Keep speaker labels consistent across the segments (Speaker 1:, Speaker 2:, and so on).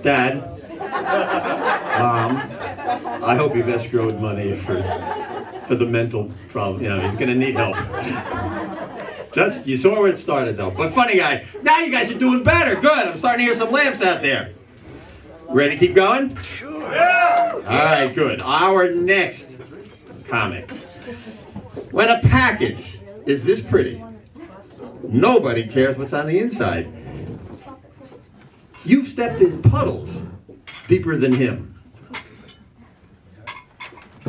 Speaker 1: Dad, Mom, I hope you've escrowed money for the mental problem. You know, he's going to need help. Just, you saw where it started, though. But funny guy, now you guys are doing better. Good. I'm starting to hear some laughs out there. Ready to keep going? Sure. Yeah. All right, good. Our next comic. When a package is this pretty, nobody cares what's on the inside. You've stepped in puddles deeper than him.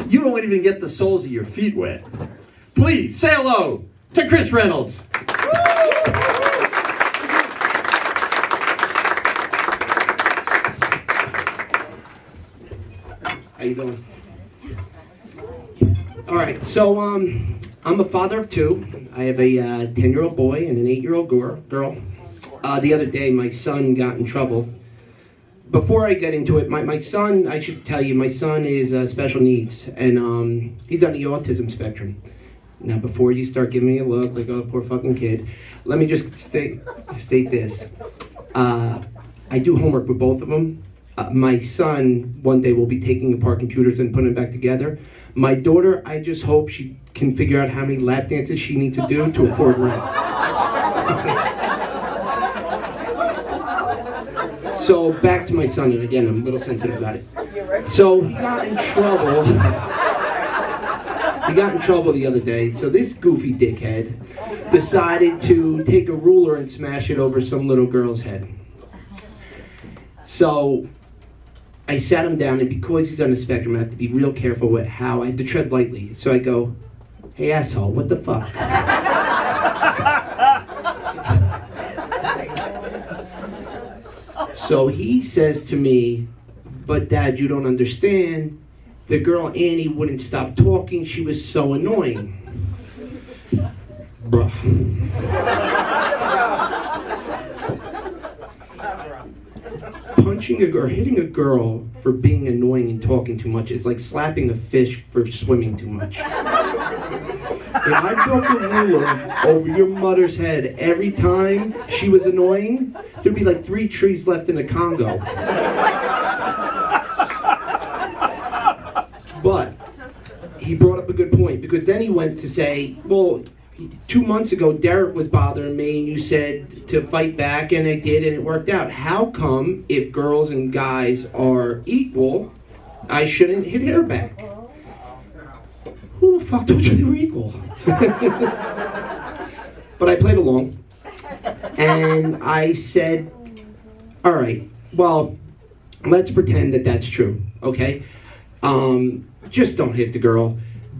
Speaker 1: You don't even get the soles of your feet wet. Please say hello to Chris Reynolds.
Speaker 2: How you doing? All right, so I'm a father of two. I have a 10-year-old boy and an 8-year-old girl. The other day, my son got in trouble. Before I get into it, my son, I should tell you, my son is special needs, and he's on the autism spectrum. Now, before you start giving me a look like, oh, poor fucking kid, let me just state this. I do homework with both of them. My son, one day, will be taking apart computers and putting them back together. My daughter, I just hope she can figure out how many lap dances she needs to do to afford rent. So back to my son, and again, I'm a little sensitive about it. So he got in trouble. He got in trouble the other day. So this goofy dickhead decided to take a ruler and smash it over some little girl's head. So I sat him down, and because he's on the spectrum, I have to be real careful with how I have to tread lightly. So I go, hey asshole, what the fuck? So he says to me, but Dad, you don't understand. The girl Annie wouldn't stop talking. She was so annoying. Bruh. Punching a girl, hitting a girl for being annoying and talking too much is like slapping a fish for swimming too much. If I broke a ruler over your mother's head every time she was annoying, there'd be like 3 trees left in the Congo. But he brought up a good point, because then he went to say, well, 2 months ago, Derek was bothering me, and you said to fight back, and I did, and it worked out. How come, if girls and guys are equal, I shouldn't hit her back? Who the fuck told you they were equal? But I played along, and I said, all right, well, let's pretend that that's true, okay? Just don't hit the girl.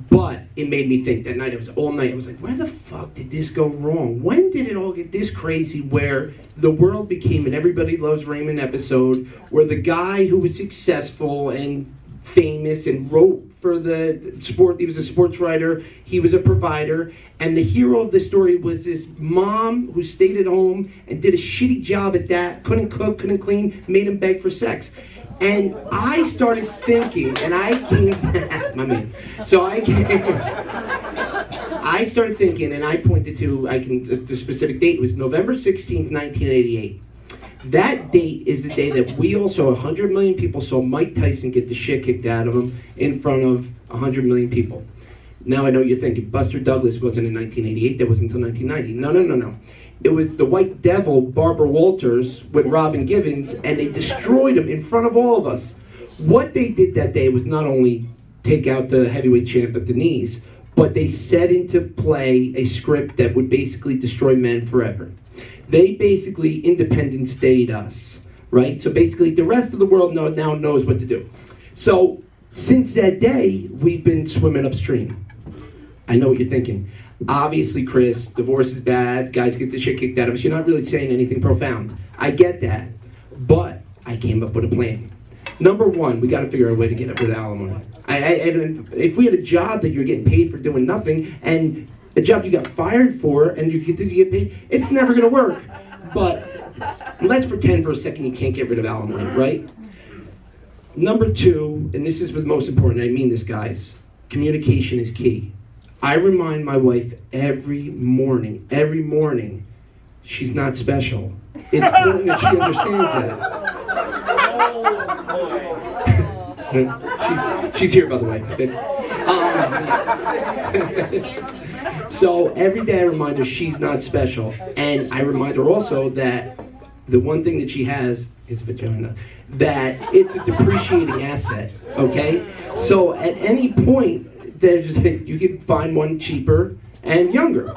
Speaker 2: But it made me think that night. It was all night. I was like, where the fuck did this go wrong? When did it all get this crazy where the world became an Everybody Loves Raymond episode where the guy who was successful and famous and wrote for the sport, he was a sports writer, he was a provider, and the hero of the story was this mom who stayed at home and did a shitty job at that, couldn't cook, couldn't clean, made him beg for sex. And I started thinking, and I came, my man. So I started thinking, and I pointed to, the specific date was November 16th, 1988. That date is the day that we also, 100 million people saw Mike Tyson get the shit kicked out of him in front of 100 million people. Now I know you're thinking, Buster Douglas wasn't in 1988, that was until 1990. No. It was the White Devil, Barbara Walters, with Robin Givens, and they destroyed him in front of all of us. What they did that day was not only take out the heavyweight champ at the knees, but they set into play a script that would basically destroy men forever. They basically Independence Day'd us, right? So basically the rest of the world now knows what to do. So since that day, we've been swimming upstream. I know what you're thinking. Obviously, Chris, divorce is bad, guys get the shit kicked out of us. You're not really saying anything profound. I get that. But I came up with a plan. Number one, we got to figure out a way to get rid of alimony. If we had a job that you're getting paid for doing nothing, and a job you got fired for, and you continue to get paid, it's never going to work. But let's pretend for a second you can't get rid of alimony, right? Number two, and this is what's most important, I mean this, guys, communication is key. I remind my wife every morning, she's not special. It's important that she understands that. She's here, by the way. So every day I remind her she's not special, and I remind her also that the one thing that she has is a vagina, that it's a depreciating asset, okay? So at any point, you can find one cheaper and younger.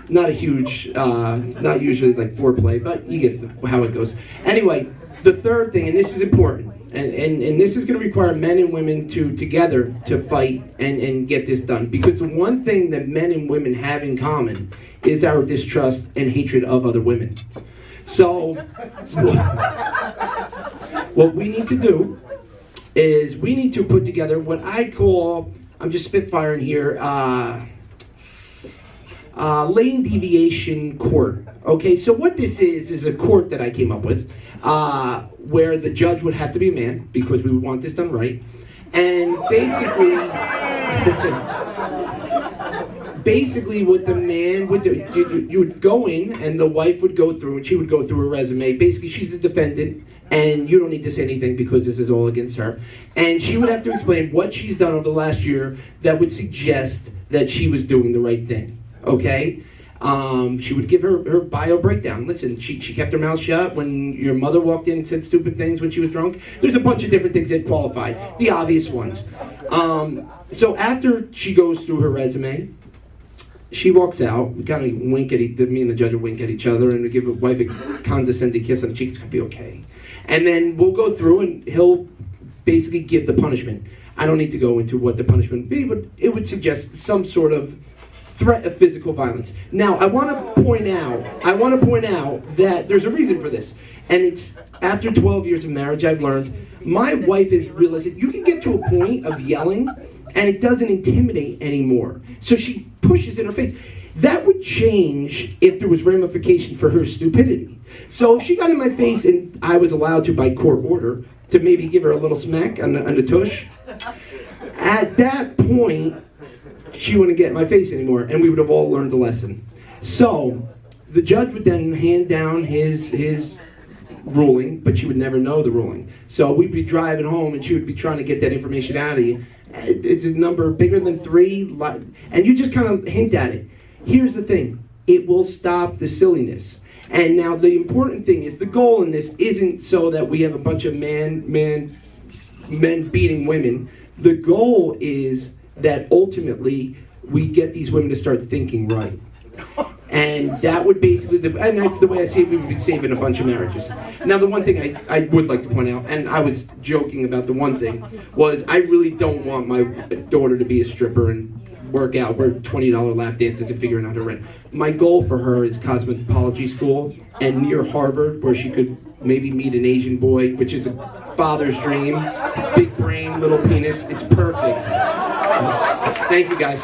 Speaker 2: Not a huge, it's not usually like foreplay, but you get how it goes. Anyway, the third thing, and this is important, and this is going to require men and women together to fight and get this done. Because the one thing that men and women have in common is our distrust and hatred of other women. So, what we need to do is we need to put together what I call, I'm just spitfiring here, lane deviation court. Okay, so what this is a court that I came up with, where the judge would have to be a man, because we would want this done right. And basically what the man would do, you would go in and the wife would go through and she would go through her resume. Basically, she's the defendant and you don't need to say anything because this is all against her. And she would have to explain what she's done over the last year that would suggest that she was doing the right thing, okay? She would give her bio breakdown. Listen, she kept her mouth shut when your mother walked in and said stupid things when she was drunk. There's a bunch of different things that qualify, the obvious ones. So after she goes through her resume, she walks out. We kind of wink at me and the judge will wink at each other and we give the wife a condescending kiss on the cheek. It's going to be okay. And then we'll go through and he'll basically give the punishment. I don't need to go into what the punishment would be, but it would suggest some sort of threat of physical violence. Now, I want to point out that there's a reason for this. And it's after 12 years of marriage, I've learned my wife is realistic. You can get to a point of yelling and it doesn't intimidate anymore. So she pushes in her face. That would change if there was ramification for her stupidity. So if she got in my face and I was allowed to, by court order, to maybe give her a little smack on the tush, at that point, she wouldn't get in my face anymore, and we would have all learned the lesson. So the judge would then hand down his ruling, but she would never know the ruling. So we'd be driving home, and she would be trying to get that information out of you. It's a number bigger than 3, and you just kind of hint at it. Here's the thing. It will stop the silliness. And now the important thing is the goal in this isn't so that we have a bunch of men beating women. The goal is that ultimately we get these women to start thinking right. And that would basically, the way I see it, we would be saving a bunch of marriages. Now, the one thing I would like to point out, and I was joking about the one thing, was I really don't want my daughter to be a stripper and work out, wear $20 lap dances and figuring out her rent. My goal for her is cosmetology school and near Harvard, where she could maybe meet an Asian boy, which is a father's dream. Big brain, little penis. It's perfect. Thank you, guys.